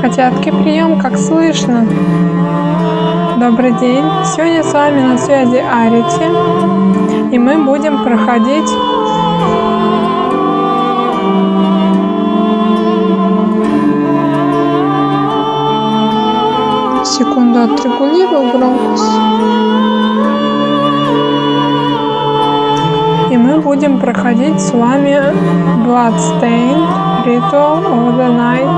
Котятки, прием, как слышно? Добрый день. Сегодня с вами на связи Арити. И мы будем проходить секунду, отрегулирую громкость. И мы будем проходить с вами Bloodstained Ritual of the Night.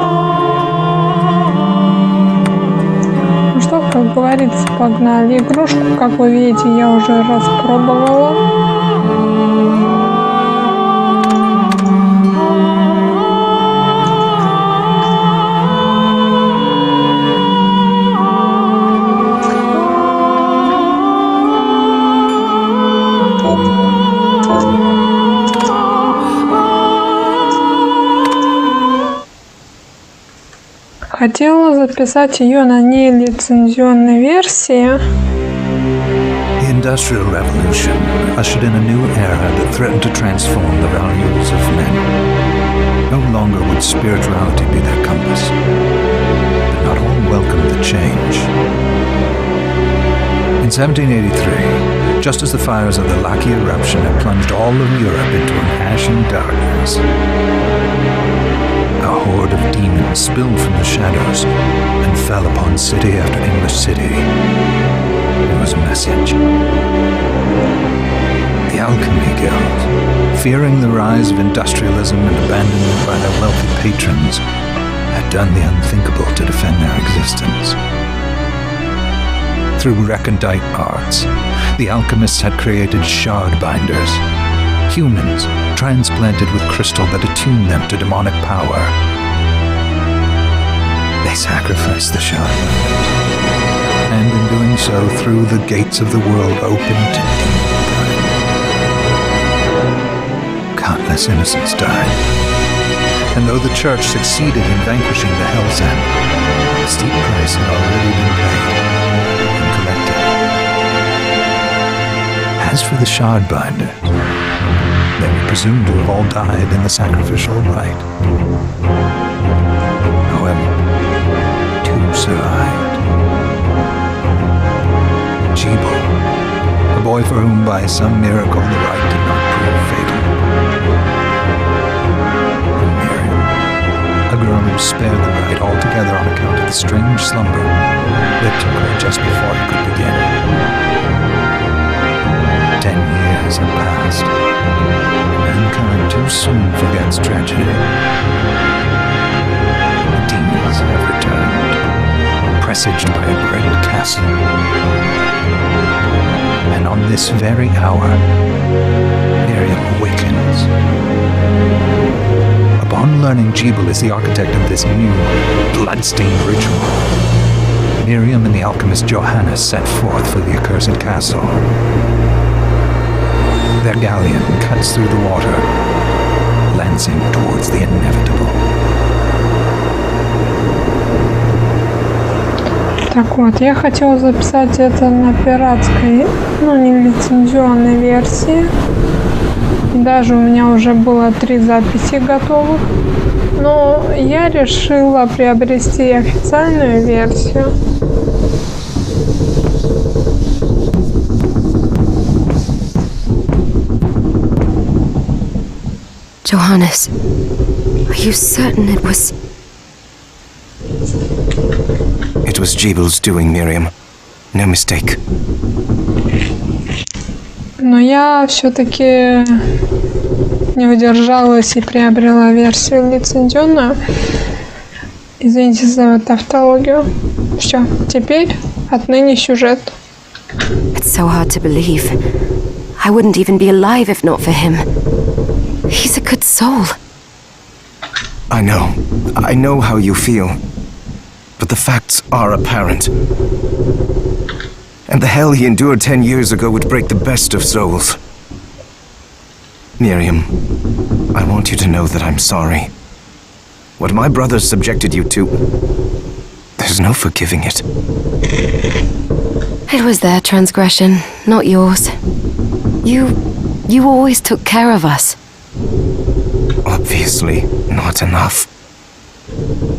Ну что, как говорится, погнали. Игрушку, как вы видите, я уже распробовала. Хотела записать ее на нелицензионной версии. The Industrial Revolution ushered in a new era that threatened to transform the values of men. No longer would spirituality be their compass, but not all welcomed the change. In 1783, just as the fires of the Laki eruption had plunged all of Europe into an ashen darkness, a horde of demons spilled from the shadows and fell upon city after English city. It was a message. The Alchemy Guild, fearing the rise of industrialism and abandonment by their wealthy patrons, had done the unthinkable to defend their existence. Through recondite arts, the alchemists had created shard binders, humans transplanted with crystal that attuned them to demonic power. They sacrificed the shard binders, and in doing so threw the gates of the world open to demon pride. Countless innocents died, and though the church succeeded in vanquishing the Hell's End, a steep price had already been paid and collected. As for the shard binders, they were presumed to have all died in the sacrificial rite. However, two survived. Jebel, a boy for whom by some miracle the rite did not prove fatal. And Miriam, a girl who spared the rite altogether on account of the strange slumber that took her just before it could begin. 10 years have passed. Mankind too soon forgets tragedy. The demons have returned, presaged by a great castle. And on this very hour, Miriam awakens. Upon learning Jebel is the architect of this new, blood-stained ritual, Miriam and the alchemist Johannes set forth for the accursed castle. Their galleon cuts through the water, lancing towards the inevitable. Так вот, я хотела записать это на пиратской, не лицензионной версии. И даже у меня уже было 3 записи готовых. Но я решила приобрести официальную версию. Johannes, are you certain it was... It was Jebel's doing, Miriam. No mistake. Но я все-таки не удержалась и приобрела версию лицензионную. Извините за тавтологию. Все, теперь отныне сюжет. It's so hard to believe. I wouldn't even be alive if not for him. He's a good soul. I know how you feel. But the facts are apparent. And the hell he endured 10 years ago would break the best of souls. Miriam, I want you to know that I'm sorry. What my brothers subjected you to, there's no forgiving it. It was their transgression, not yours. You always took care of us. Obviously not enough.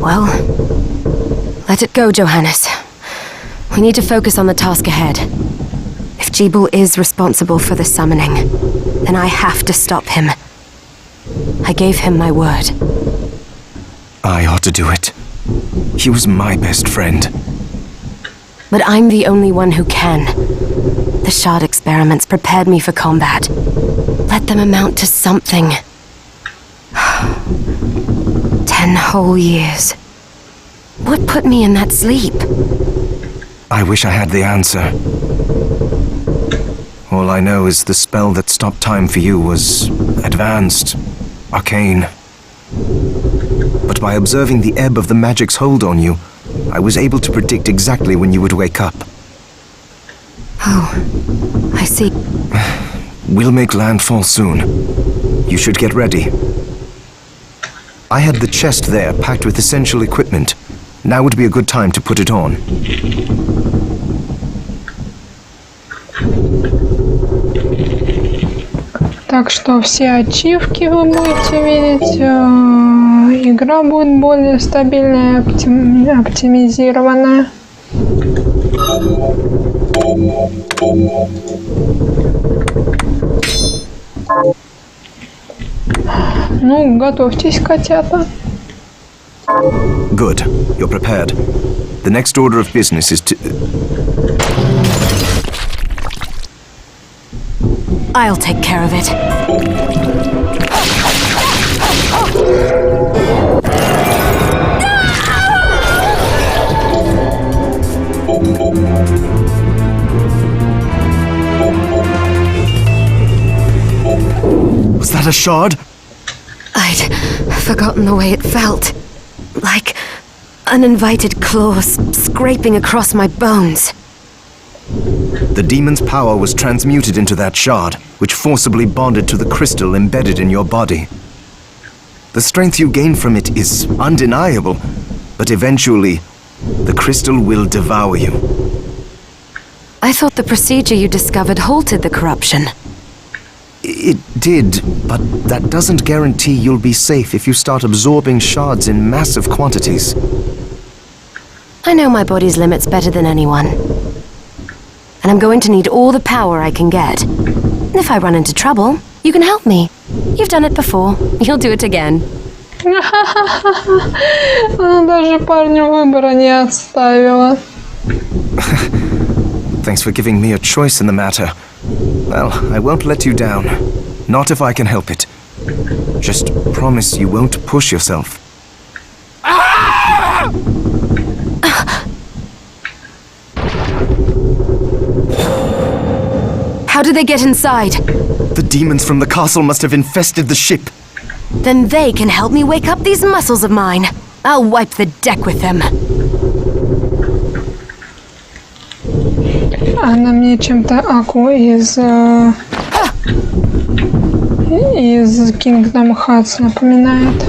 Well, Let it go, Johannes. We need to focus on the task ahead. If Jeeble is responsible for the summoning, then I have to stop him. I gave him my word. I ought to do it. He was my best friend. But I'm the only one who can. The shard experiments prepared me for combat. Let them amount to something. 10 whole years. What put me in that sleep? I wish I had the answer. All I know is the spell that stopped time for you was advanced, arcane. But by observing the ebb of the magic's hold on you, I was able to predict exactly when you would wake up. Oh, I see. We'll make landfall soon. You should get ready. I had the chest there packed with essential equipment. Now would be a good time to put it on. Так что все ачивки вы будете видеть. Игра будет более стабильная, оптимизированная. Ну, готовьтесь, котята. Good. You're prepared. The next order of business is to... I'll take care of it. Was that a shard? I'd forgotten the way it felt. Like uninvited claws scraping across my bones. The demon's power was transmuted into that shard, which forcibly bonded to the crystal embedded in your body. The strength you gain from it is undeniable, but eventually, the crystal will devour you. I thought the procedure you discovered halted the corruption. It did, but that doesn't guarantee you'll be safe if you start absorbing shards in massive quantities. I know my body's limits better than anyone. And I'm going to need all the power I can get. If I run into trouble, you can help me. You've done it before. You'll do it again. Она даже парню выбора не оставила. Thanks for giving me a choice in the matter. Well, I won't let you down. Not if I can help it. Just promise you won't push yourself. How did they get inside? The demons from the castle must have infested the ship. Then they can help me wake up these muscles of mine. I'll wipe the deck with them. Она мне чем-то Аку из Kingdom Hearts напоминает.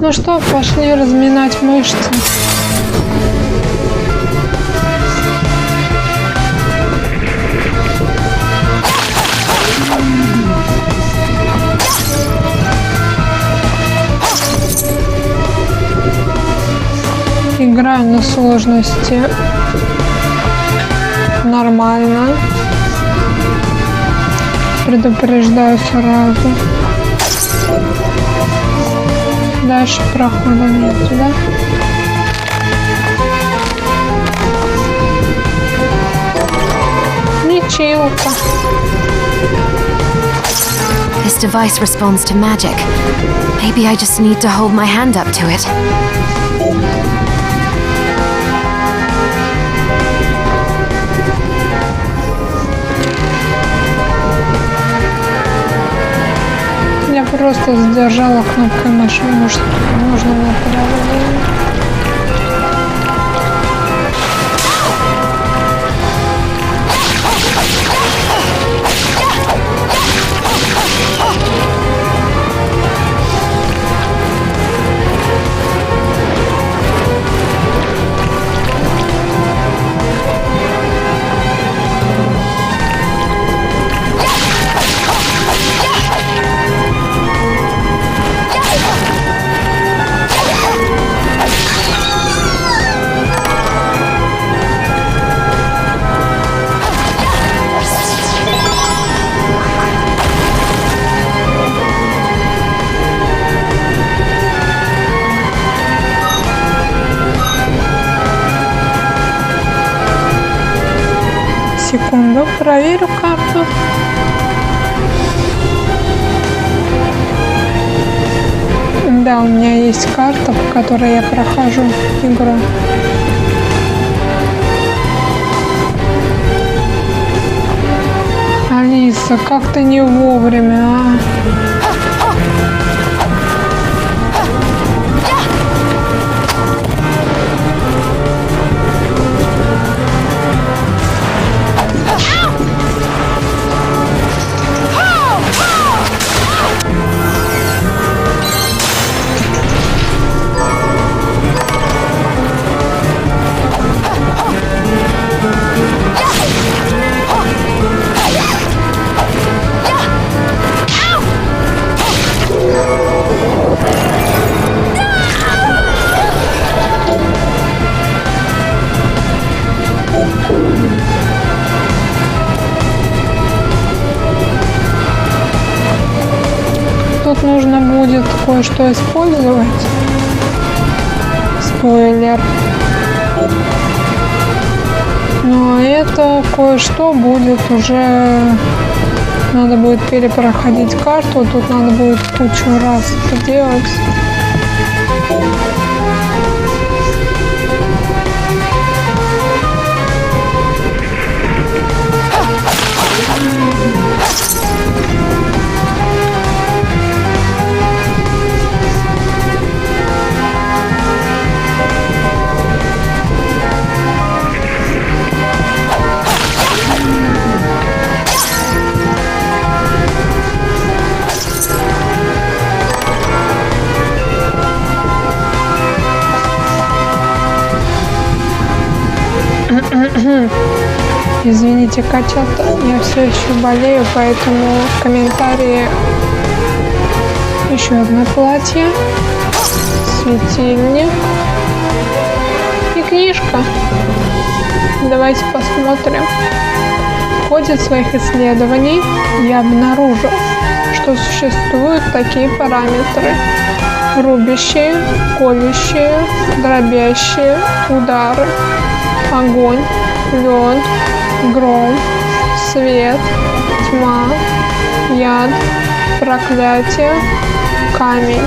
Ну что, пошли разминать мышцы. Играю на сложности нормально. Предупреждаю сразу. Дальше прохода нету, да? Лечилка. This device responds to magic. Maybe I just need to hold my hand up to it. Я просто задержала кнопкой мыши, может, нужно направление. Пойду проверю карту. Да, у меня есть карта, по которой я прохожу игру. Алиса, как ты не вовремя, а? Тут нужно будет кое-что использовать. Спойлер. Но это кое-что будет уже... Надо будет перепроходить карту. Тут надо будет кучу раз это делать. Извините, котята, я все еще болею, поэтому в комментарии еще одно платье, светильник и книжка. Давайте посмотрим. В ходе своих исследований я обнаружил, что существуют такие параметры: рубящие, колющие, дробящие удары, огонь, лед, гром, свет, тьма, яд, проклятие, камень.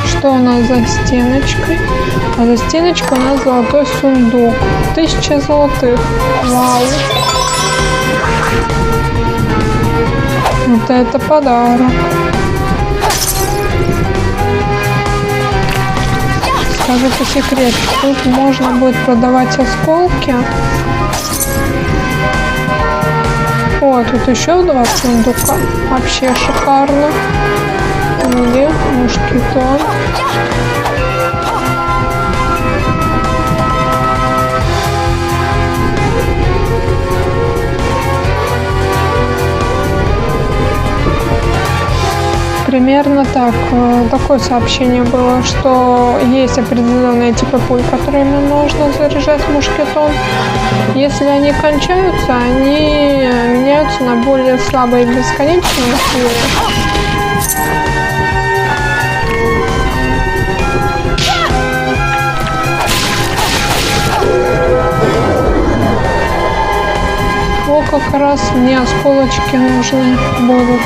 Что у нас за стеночкой? А за стеночкой у нас золотой сундук. 1000 золотых. Вау. Вот это подарок. Скажу по секрету, тут можно будет продавать осколки. О, тут еще 2 сундука. Вообще шикарно. Или мушкетон. Примерно так. Такое сообщение было, что есть определенные типы пуль, которыми можно заряжать мушкетон. Если они кончаются, они меняются на более слабые бесконечные пули. О, как раз мне осколочки нужны будут.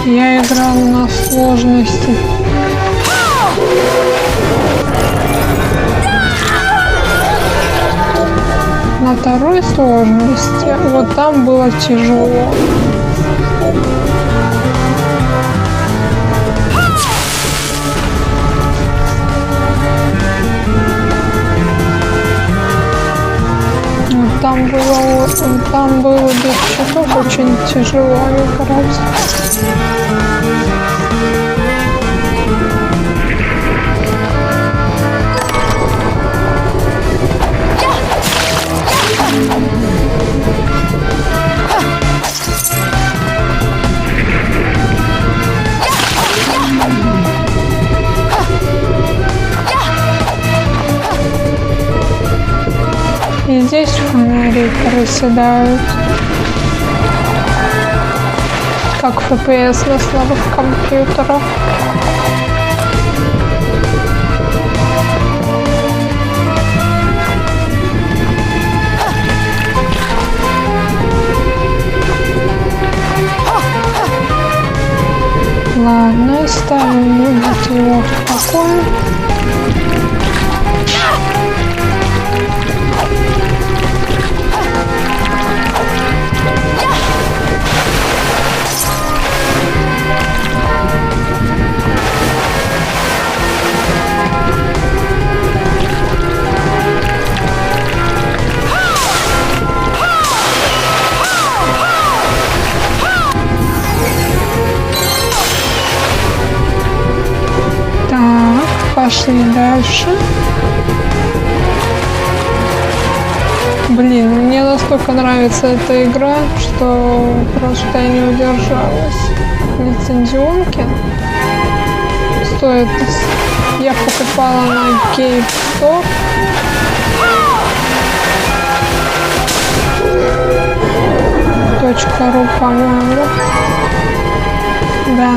Я играл на сложности. На второй сложности вот там было тяжело. Там было без часов очень тяжело играть. И здесь фонари проседают, как FPS на слабых компьютерах. Ладно, ставим его в покое. Пошли дальше. Блин, мне настолько нравится эта игра, что просто я не удержалась. Лицензионки стоит. Я покупала на GameStop. .ru, по-моему. Да.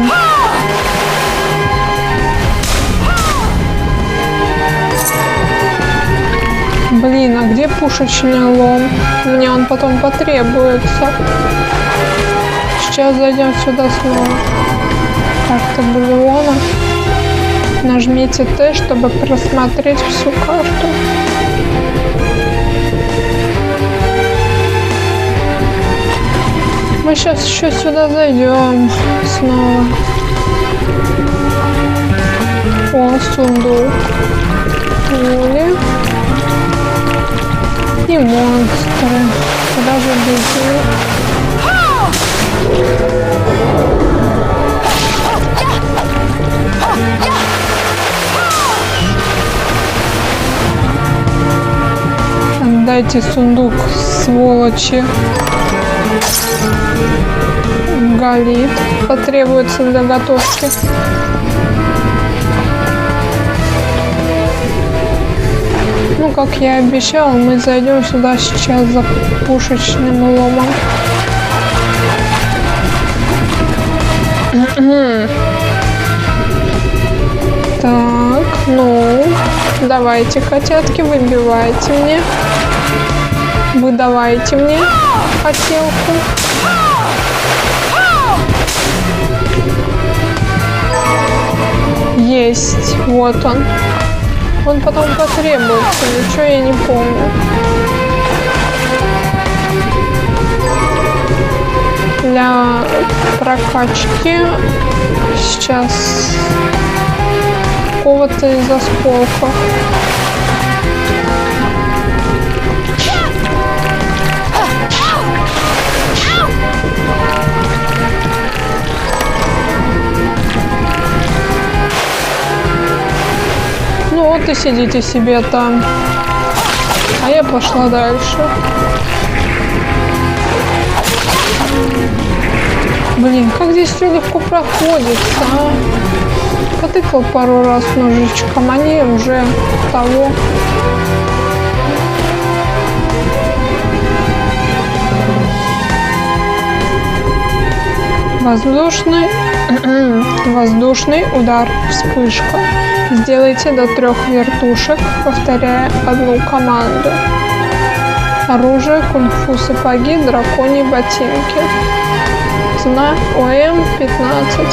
Блин, а где пушечный лом? Мне он потом потребуется. Сейчас зайдем сюда снова. Карта Булеона. Нажмите Т, чтобы просмотреть всю карту. Мы сейчас еще сюда зайдем снова. О, сундук. Пули. И монстры. Куда же без них? Отдайте сундук, сволочи. Галит. Потребуется для готовки. Ну, как я и обещал, мы зайдем сюда сейчас за пушечным ломом. Так, ну, давайте, котятки, выбивайте мне. Выдавайте мне хотелку. Есть, вот он. Он потом потребуется, ничего я не помню. Для прокачки сейчас какого-то из осколков. Ну вот и сидите себе там. А я пошла дальше. Блин, как здесь все легко проходится, а? Потыкал пару раз ножичком, они уже того. Воздушный удар, вспышка. Сделайте до 3 вертушек, повторяя одну команду. Оружие, кунг-фу сапоги, драконьи ботинки. Цена ОМ-15.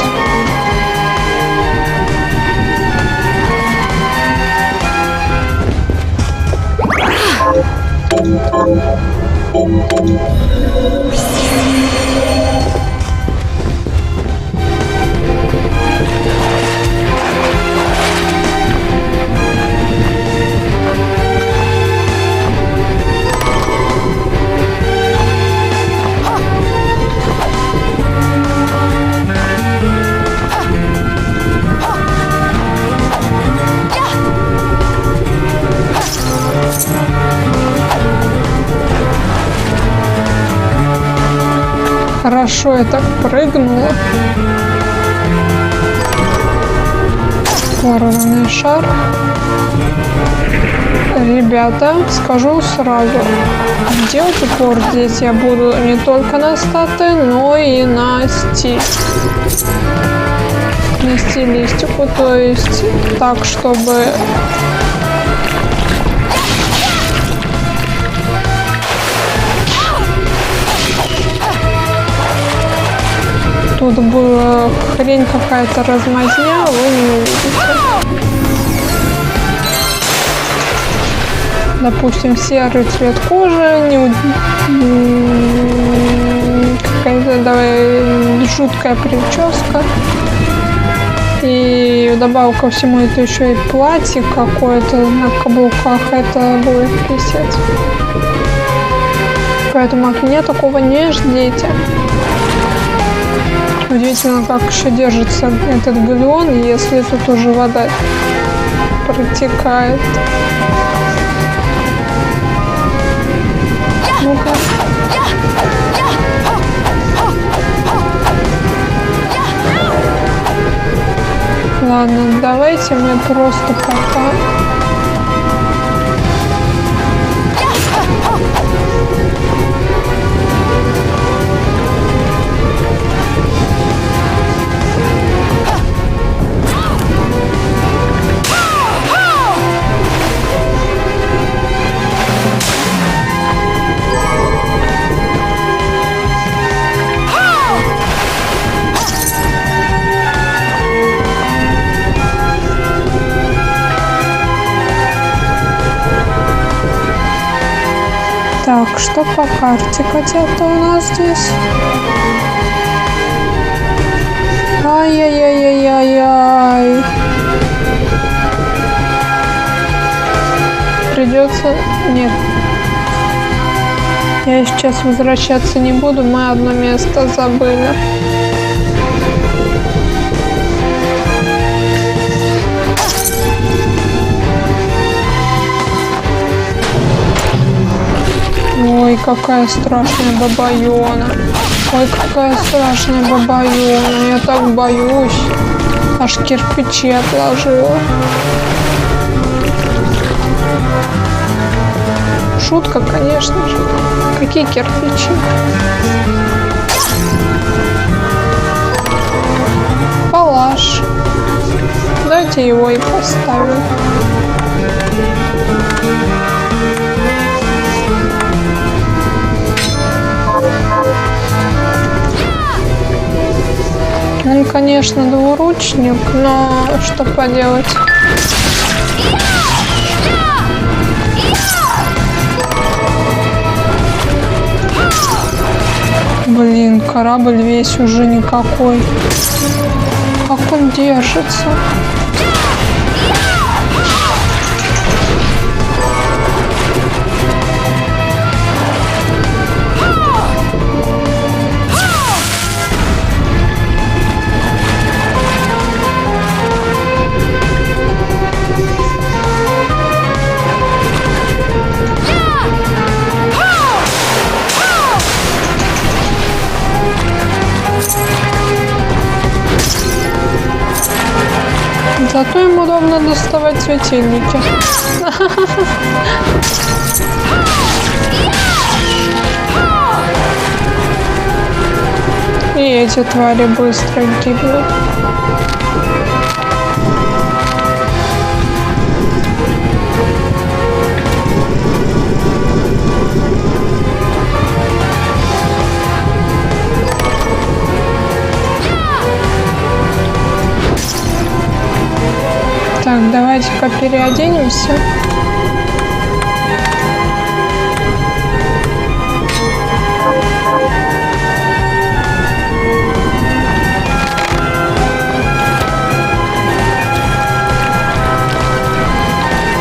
Хорошо, я так прыгнула. Ворованный шар. Ребята, скажу сразу, делать упор здесь я буду не только на статы, но и на стиль. На стилистику, то есть так, чтобы... Тут была хрень какая-то размазня, вы не увидите. Допустим, серый цвет кожи, какая-то жуткая прическа. И вдобавок ко всему это еще и платье какое-то на каблуках, это будет писец. Поэтому от меня такого не ждите. Удивительно, как еще держится этот галеон, если тут уже вода протекает. Ну-ка. Ладно, давайте мы просто пока... Так, что по карте, котята, у нас здесь? Ай-яй-яй-яй-яй. Придется... Нет. Я сейчас возвращаться не буду, мы одно место забыли. Ой, какая страшная бабайона. Ой, какая страшная бабайона. Я так боюсь. Аж кирпичи отложила. Шутка, конечно же. Какие кирпичи? Палаш. Давайте его и поставим. Он, конечно, двуручник, но что поделать? Блин, корабль весь уже никакой. Как он держится? Зато им удобно доставать светильники. И эти твари быстро гибнут. Так, давайте-ка переоденемся.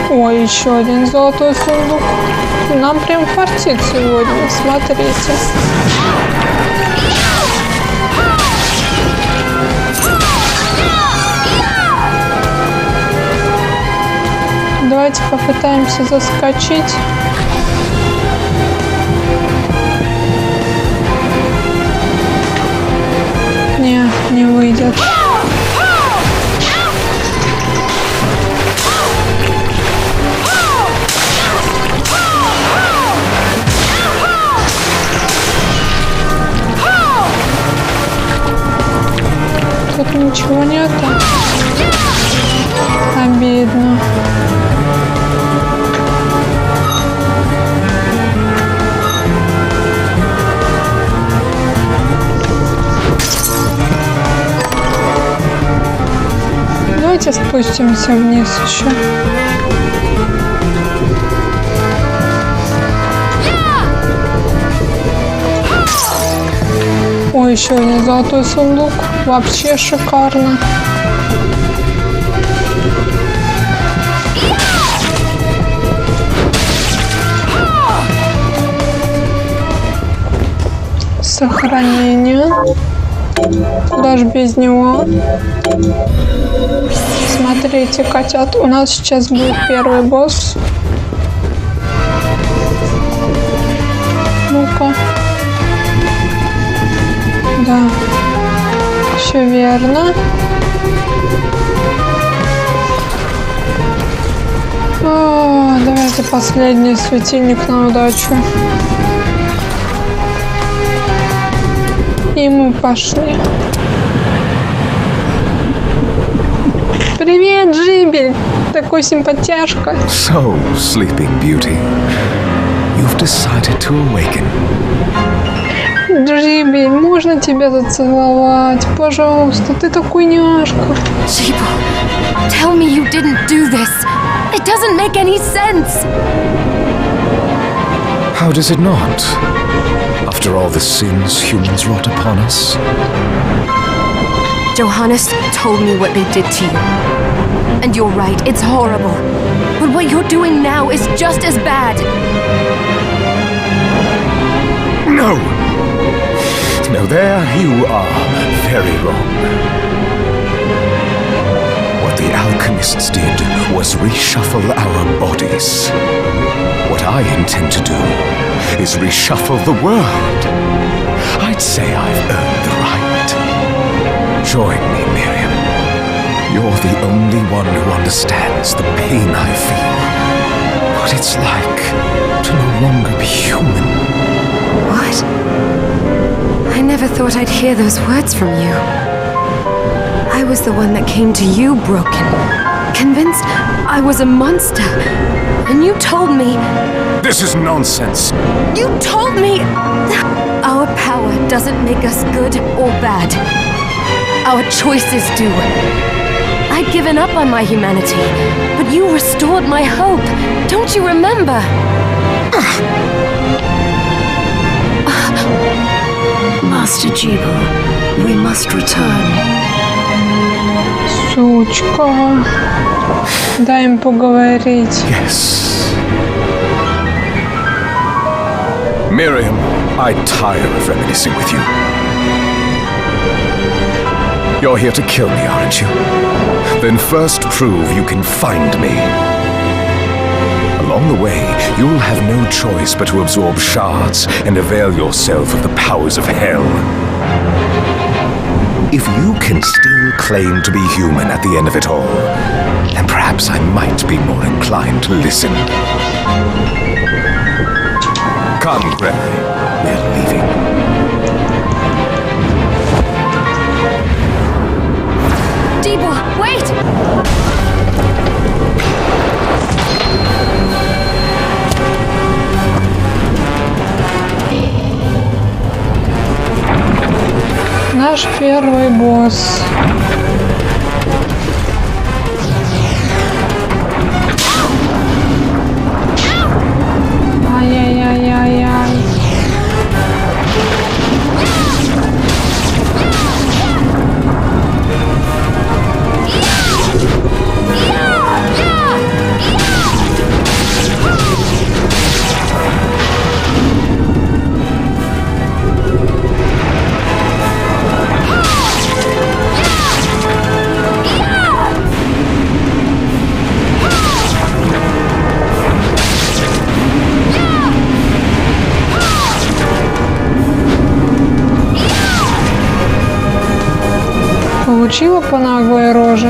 Ой, еще один золотой сундук. Нам прям фартит сегодня, смотрите. Давайте попытаемся заскочить. Не выйдет. Тут ничего нету. Обидно. Давайте спустимся вниз еще. Ой, еще один золотой сундук. Вообще шикарно. Сохранение. Куда ж без него? Смотрите, котят, у нас сейчас будет первый босс. Ну-ка. Да. Все верно. О, давайте последний светильник на удачу. И мы пошли. Привет, Джибель! Такой симпатяшка. So, Sleeping Beauty, you've decided to awaken. Джибель, можно тебя зацеловать? Пожалуйста, ты такой няшка. Sheeple, tell me you didn't do this. It doesn't make any sense. How does it not? After all the sins humans wrought upon us. Johannes told me what they did to you. And you're right, it's horrible. But what you're doing now is just as bad. No! No, there you are very wrong. What the alchemists did was reshuffle our bodies. What I intend to do is reshuffle the world. I'd say I've earned the right. Join me, Miriam. You're the only one who understands the pain I feel. What it's like to no longer be human. What? I never thought I'd hear those words from you. I was the one that came to you broken, convinced I was a monster. And you told me... This is nonsense. You told me... Our power doesn't make us good or bad. Our choices do. I'd given up on my humanity, but you restored my hope. Don't you remember? Master Jeeble, we must return. Сучка. Дай им поговорить. Yes. Miriam, I tire of reminiscing with you. You're here to kill me, aren't you? Then first prove you can find me. Along the way, you'll have no choice but to absorb shards and avail yourself of the powers of hell. If you can still claim to be human at the end of it all, then perhaps I might be more inclined to listen. Come, Gregory. We're leaving. Deeble, wait! Наш первый босс. Ай-яй-яй-яй-яй. Получила по наглой роже.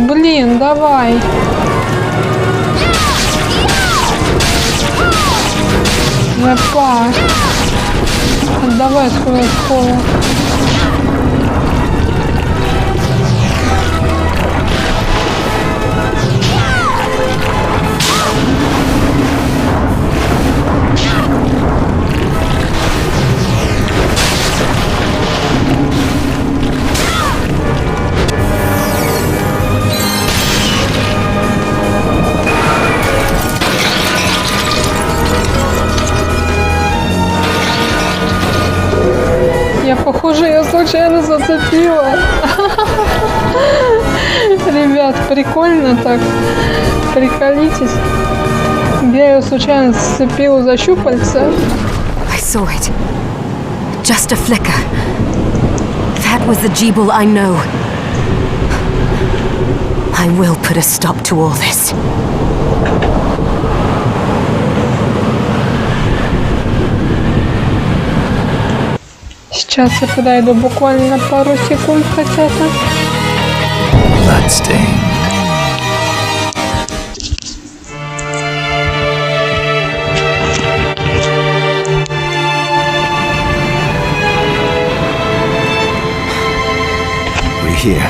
Блин, давай. Запа. Отдавай свою школу. Похоже, я случайно зацепила. Ребят, прикольно так. Приколитесь. Я ее случайно зацепила за щупальца. I saw it. Just a flicker. That was the Jeeble I know. I will put a stop to all this. Сейчас я подойду буквально на пару секунд, котята. Bloodstain. We're here.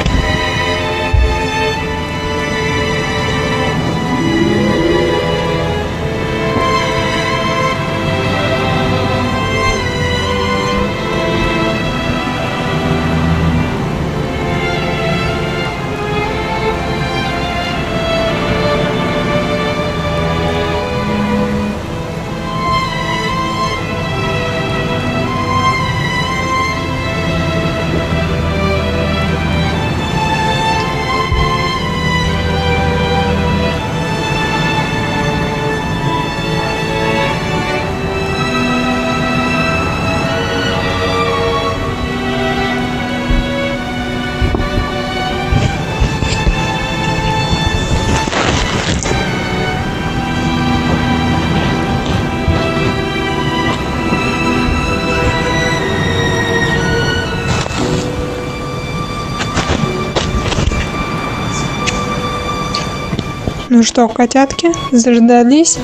Ну что, котятки, заждались?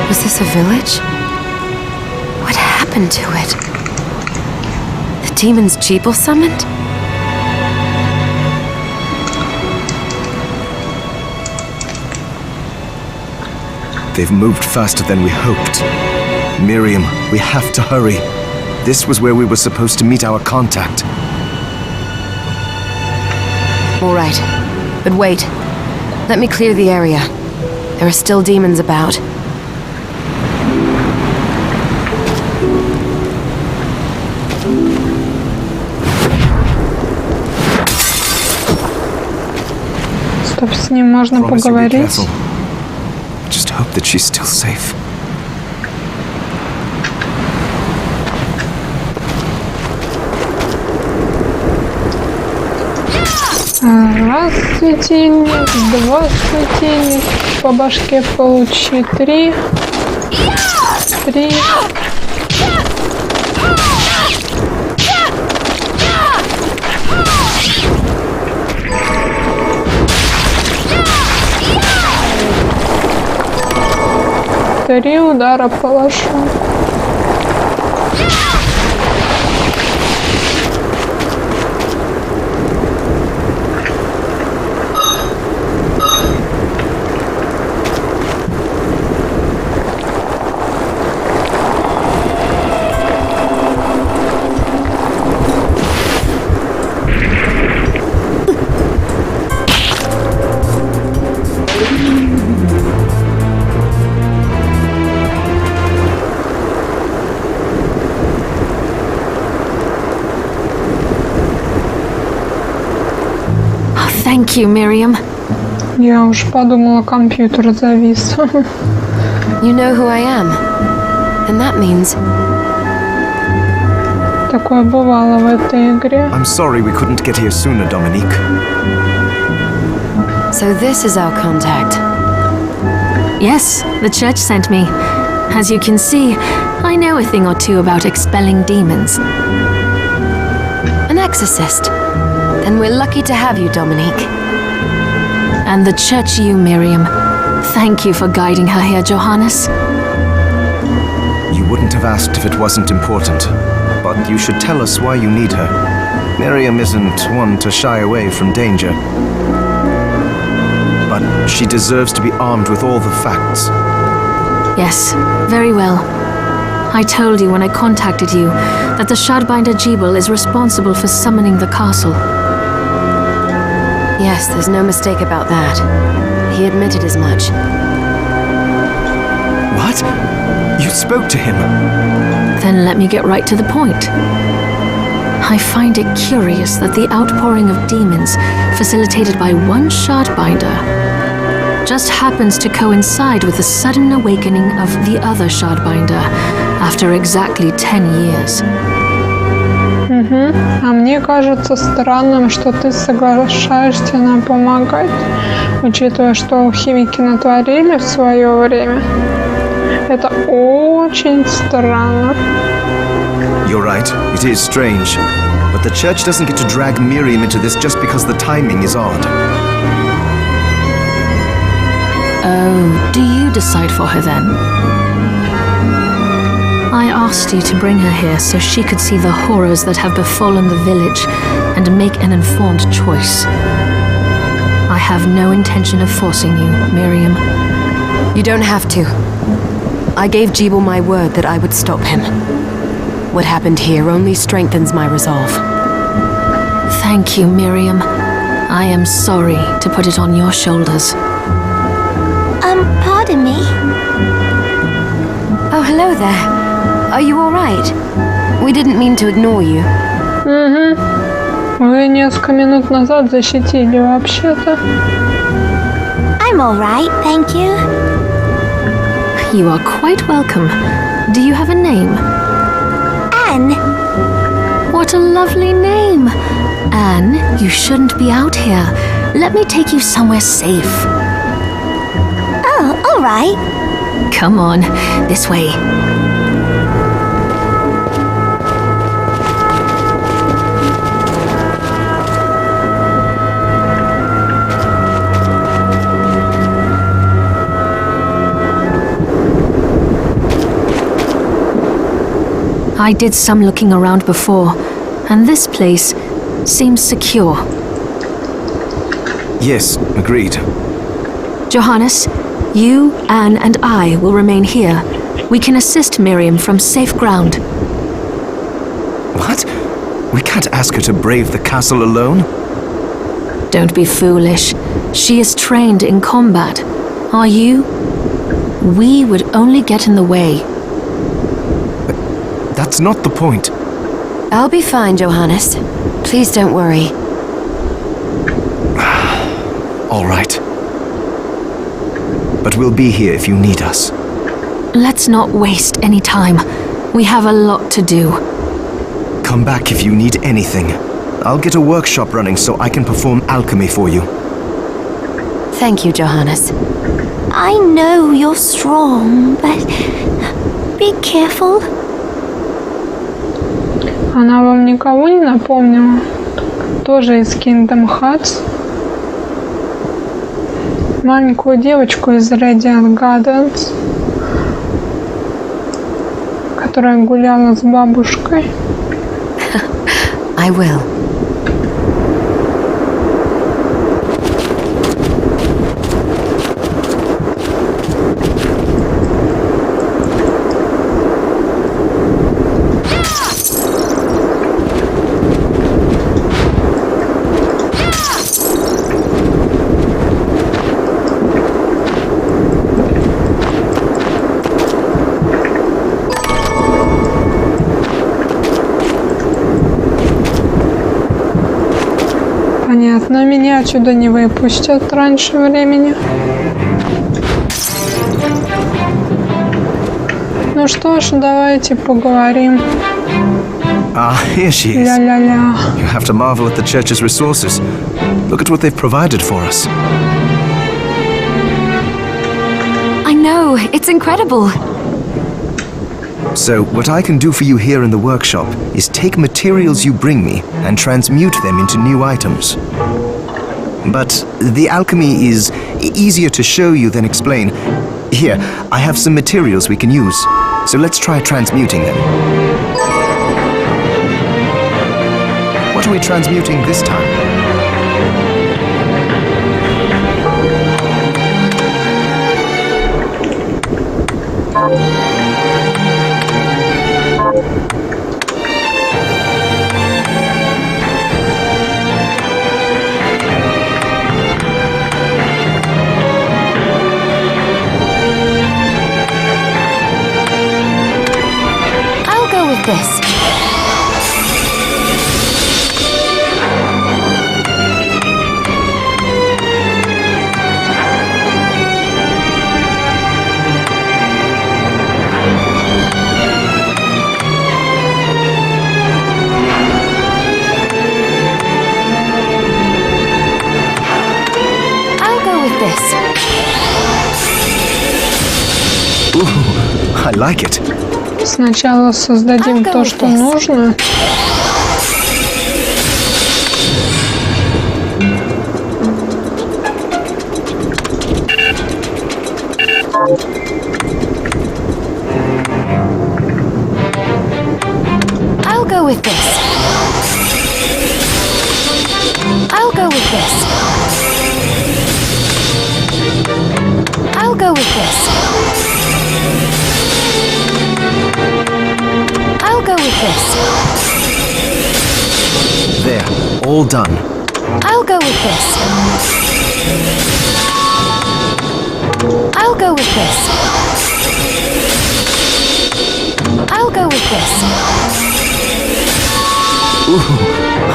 Was this a village? What happened to it? The Demon's Jeeble summoned? They've moved faster than we hoped. Miriam, we have to hurry. This was where we were supposed to meet our contact. All right. But wait. Let me clear the area. There are still demons about. Стоп, с ним можно Promise you'll be поговорить. careful. Just hope that she's still safe. Раз светильник, два светильник, по башке получи, три. Три удара положу. Thank you, Miriam. Я уж подумала, компьютер завис. You know who I am. And that means... Такое бывало в этой игре. I'm sorry we couldn't get here sooner, Dominique. So this is our contact. Yes, the church sent me. As you can see, I know a thing or two about expelling demons. An exorcist. Then we're lucky to have you, Dominique. And the church you, Miriam. Thank you for guiding her here, Johannes. You wouldn't have asked if it wasn't important. But you should tell us why you need her. Miriam isn't one to shy away from danger. But she deserves to be armed with all the facts. Yes, very well. I told you when I contacted you that the Shardbinder Jeeble is responsible for summoning the castle. Yes, there's no mistake about that. He admitted as much. What? You spoke to him? Then let me get right to the point. I find it curious that the outpouring of demons, facilitated by one Shardbinder, just happens to coincide with the sudden awakening of the other Shardbinder after exactly 10 years. А мне кажется странным, что ты соглашаешься нам помогать, учитывая, что алхимики натворили в свое время. Это очень странно. You're right, it is strange. But the church doesn't get to drag Miriam into this just because the timing is odd. Oh, do you decide for her then? I asked you to bring her here so she could see the horrors that have befallen the village and make an informed choice. I have no intention of forcing you, Miriam. You don't have to. I gave Jeeble my word that I would stop him. What happened here only strengthens my resolve. Thank you, Miriam. I am sorry to put it on your shoulders. Pardon me? Oh, hello there. Are you all right? We didn't mean to ignore you. Вы несколько минут назад защитили вообще-то. I'm all right, thank you. You are quite welcome. Do you have a name? Anne. What a lovely name. Anne, you shouldn't be out here. Let me take you somewhere safe. Oh, all right. Come on, this way. I did some looking around before, and this place seems secure. Yes, agreed. Johannes, you, Anne, and I will remain here. We can assist Miriam from safe ground. What? We can't ask her to brave the castle alone? Don't be foolish. She is trained in combat. Are you? We would only get in the way. That's not the point. I'll be fine, Johannes. Please don't worry. All right. But we'll be here if you need us. Let's not waste any time. We have a lot to do. Come back if you need anything. I'll get a workshop running so I can perform alchemy for you. Thank you, Johannes. I know you're strong, but be careful. Она вам никого не напомнила? Тоже из Kingdom Hearts. Маленькую девочку из Radiant Gardens, которая гуляла с бабушкой. I will. Понятно, меня отсюда не выпустят раньше времени. Ну что ж, давайте поговорим. Ah, here she is. Ля-ля-ля. You have to marvel at the church's resources. Look at what they've provided for us. I know, it's incredible. So, what I can do for you here in the workshop is take materials you bring me and transmute them into new items. But the alchemy is easier to show you than explain. Here, I have some materials we can use. So let's try transmuting them. What are we transmuting this time? I'll go with this. I like it. Сначала создадим то, что нужно. I'll go with this. I'll go with this. I'll go with this. I'll go with this. There, all done. I'll go with this. I'll go with this. I'll go with this. Ooh,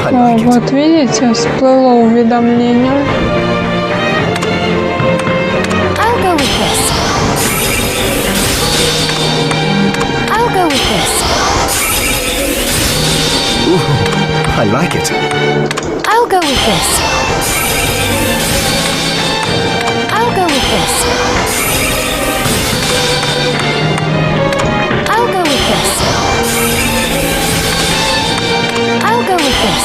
I О, like it. вот видите, всплыло уведомление. I'll go with this. I'll go with this. Ooh, I like it. I'll go with this. I'll go with this. I'll go with this. I'll go with this.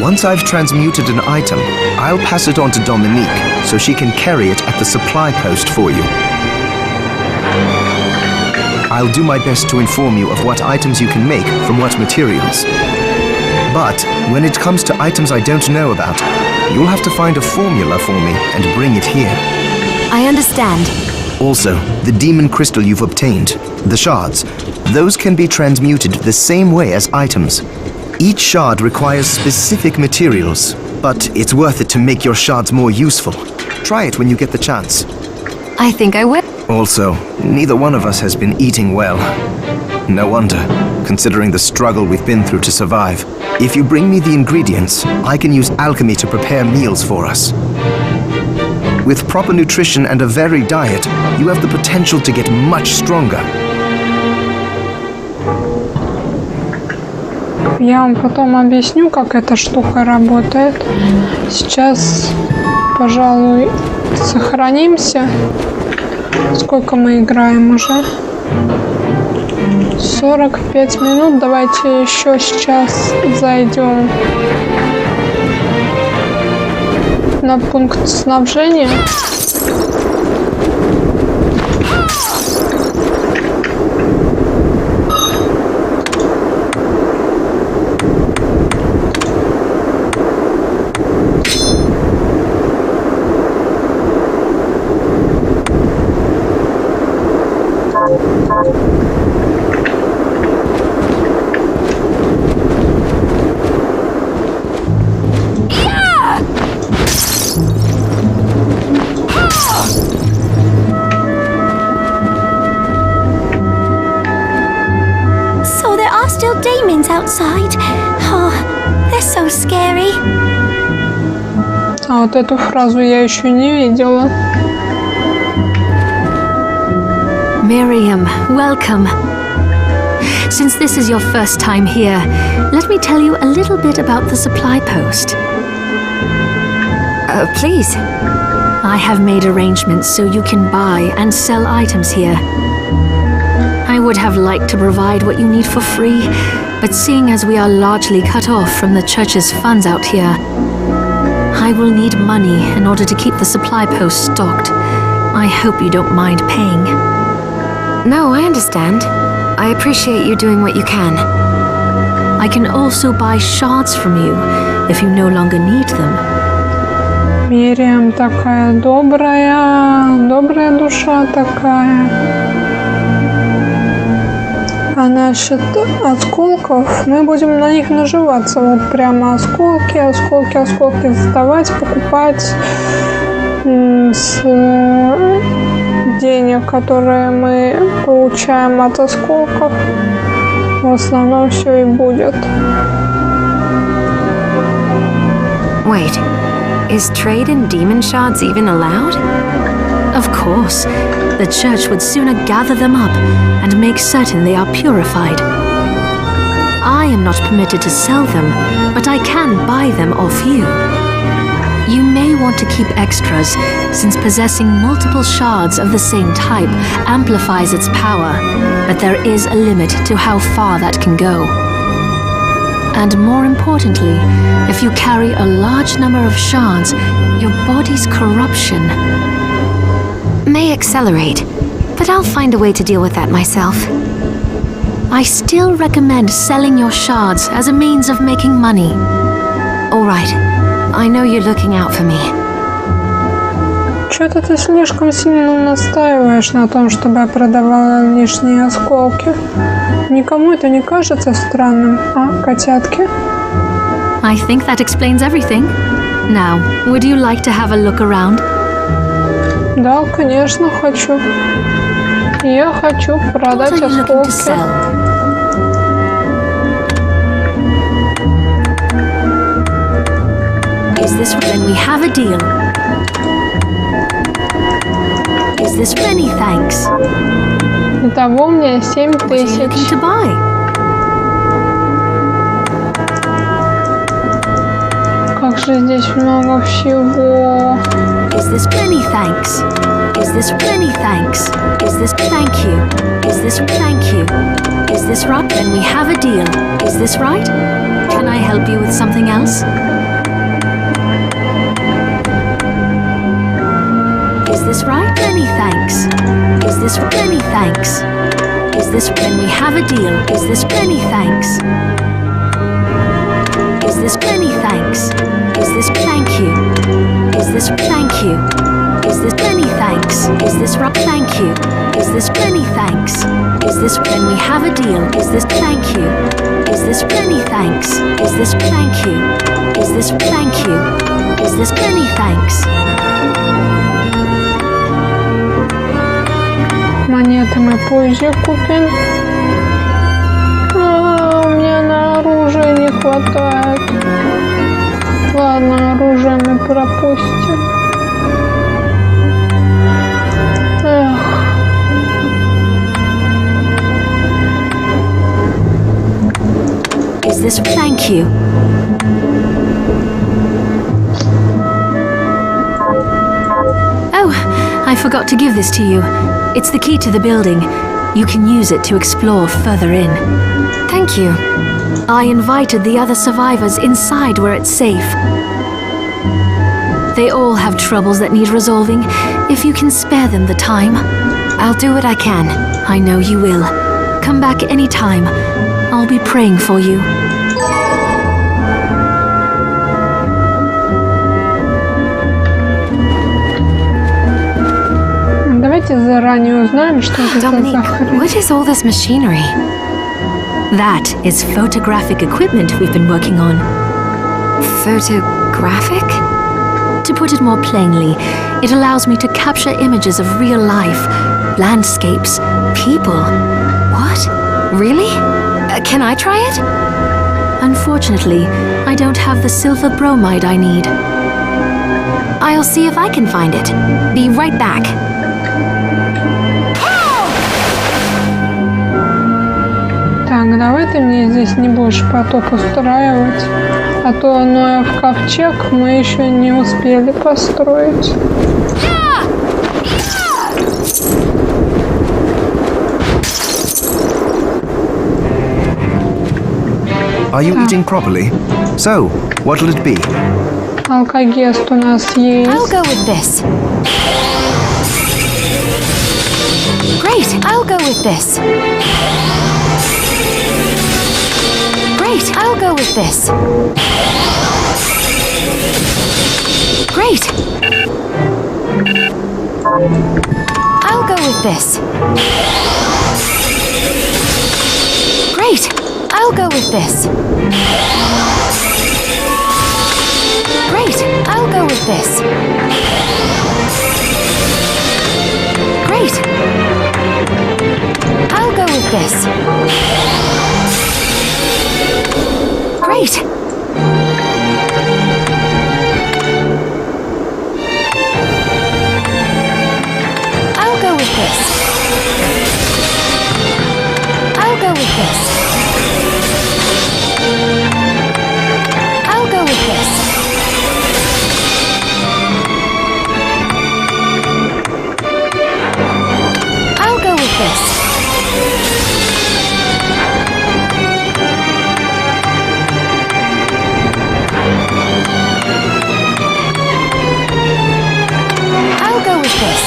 Once I've transmuted an item, I'll pass it on to Dominique so she can carry it at the supply post for you. I'll do my best to inform you of what items you can make from what materials. But when it comes to items I don't know about, you'll have to find a formula for me and bring it here. I understand. Also, the demon crystal you've obtained, the shards, those can be transmuted the same way as items. Each shard requires specific materials, but it's worth it to make your shards more useful. Try it when you get the chance. I think I will. Also, neither one of us has been eating well. No wonder, considering the struggle we've been through to survive. If you bring me the ingredients, I can use alchemy to prepare meals for us. With proper nutrition and a varied diet, you have the potential to get much stronger. Я вам потом объясню, как эта штука работает. Сейчас, пожалуй, сохранимся. Сколько мы играем уже? 45 минут. Давайте еще сейчас зайдем на пункт снабжения. So there are still demons outside. Oh, they're so scary. А вот эту фразу я еще не видела. Miriam, welcome. Since this is your first time here, let me tell you a little bit about the supply post. Please. I have made arrangements so you can buy and sell items here. I would have liked to provide what you need for free, but seeing as we are largely cut off from the church's funds out here, I will need money in order to keep the supply post stocked. I hope you don't mind paying. No, I understand. I appreciate you doing what you can. I can also buy shards from you if you no longer need them. Мириам такая добрая душа такая. А насчет осколков, мы будем на них наживаться. Вот прямо осколки сдавать, покупать с денег, которые мы получаем от осколков. В основном все и будет. Wait, is trade in demon shards even allowed? Of course, the church would sooner gather them up and make certain they are purified. I am not permitted to sell them, but I can buy them off you. You may want to keep extras, since possessing multiple shards of the same type amplifies its power, but there is a limit to how far that can go. And more importantly, if you carry a large number of shards, your body's corruption May accelerate, but I'll find a way to deal with that myself. I still recommend selling your shards as a means of making money. All right, I know you're looking out for me. Что-то ты слишком сильно настаиваешь на том, чтобы я продавала лишние осколки. Никому это не кажется странным, а, котятки? I think that explains everything. Now, would you like to have a look around? Да, конечно, хочу. Я хочу продать What are you looking to осколки. sell? Is this when we have a deal? Is this many thanks? Итого у меня 7 What are you looking тысяч. to buy? Как же здесь много всего. Is this many thanks? Is this many thanks? Is this thank you? Is this thank you? Is this right? Then we have a deal. Is this right? Can I help you with something else? Is this right? Many thanks. Is this many thanks? Is this when we have a deal? Is this many thanks? Is this many thanks? Is this thank you? Is this thank you? Is this many thanks? Is this thank you? Is this many thanks? Is this when we have a deal? Is this thank you? Is this many thanks? Is this thank you? Is this thank you? Is this many thanks? Монеты мы позже купим. У меня на оружие не хватает. Ладно, оружие мы пропустим. Is this thank you? Oh, I forgot to give this to you. It's the key to the building. You can use it to explore further in. Thank you. I invited the other survivors inside where it's safe. They all have troubles that need resolving. If you can spare them the time, I'll do what I can. I know you will. Come back anytime. I'll be praying for you. Давайте заранее узнаем, что это за Dominique, хрень. what is all this machinery? That is photographic equipment we've been working on. Photographic? To put it more plainly, it allows me to capture images of real life, landscapes, people. What? Really? Can I try it? Unfortunately, I don't have the silver bromide I need. I'll see if I can find it. Be right back. Так, давай ты мне здесь не будешь потоп устраивать, а то Ноев ковчег мы еще не успели построить. Are you eating properly? So, what'll it be? Алкогест у нас есть. I'll go with this. Great, I'll go with this. Great, I'll go with this. Great. I'll go with this. Great, I'll go with this. Great, I'll go with this. Great. I'll go with this. Great. I'll go with this. I'll go with this. I'll go with this. I'll go with this. I'll go with this.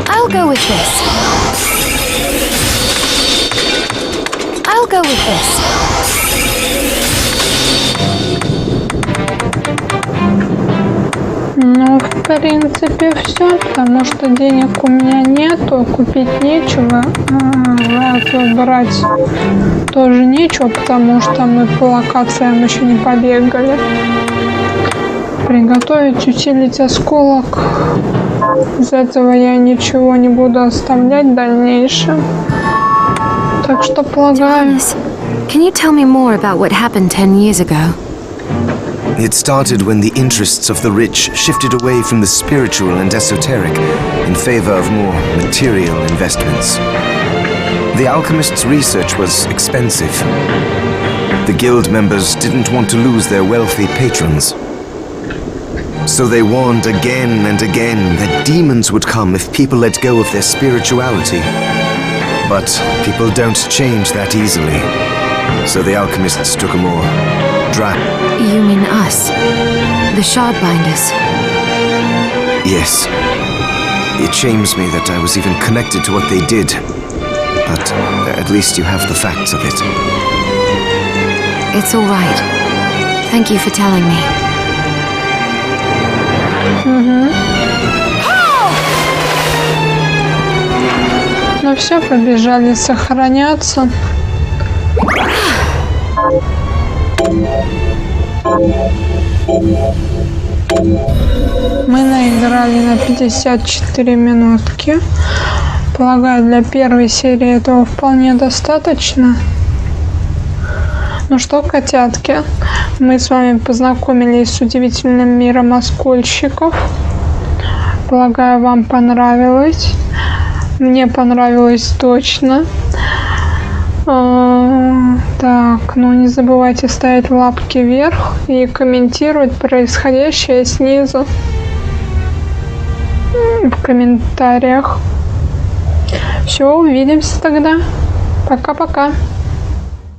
I'll go with this. I'll go with this. Ну, в принципе, все, потому что денег у меня нету, купить нечего, брать тоже нечего, потому что мы по локациям еще не побегали. Приготовить, усилить осколок. Из этого я ничего не буду оставлять в дальнейшем. Так что полагаю... Can you tell me more about what happened 10 years ago? It started when the interests of the rich shifted away from the spiritual and esoteric in favor of more material investments. The alchemist's research was expensive. The guild members didn't want to lose their wealthy patrons. So they warned again and again that demons would come if people let go of their spirituality. But people don't change that easily. So the alchemists took a more You mean us? The Shardbinders? Yes. It shames me that I was even connected to what they did. But at least you have the facts of it. It's all right. Thank you for telling me. Ну все, побежали сохраняться. Мы наиграли на 54 минутки. Полагаю, для первой серии этого вполне достаточно. Ну что, котятки, мы с вами познакомились с удивительным миром Оскольщиков. Полагаю, вам понравилось. Мне понравилось точно. Так, ну не забывайте ставить лапки вверх и комментировать происходящее снизу в комментариях. Все, увидимся тогда. Пока-пока.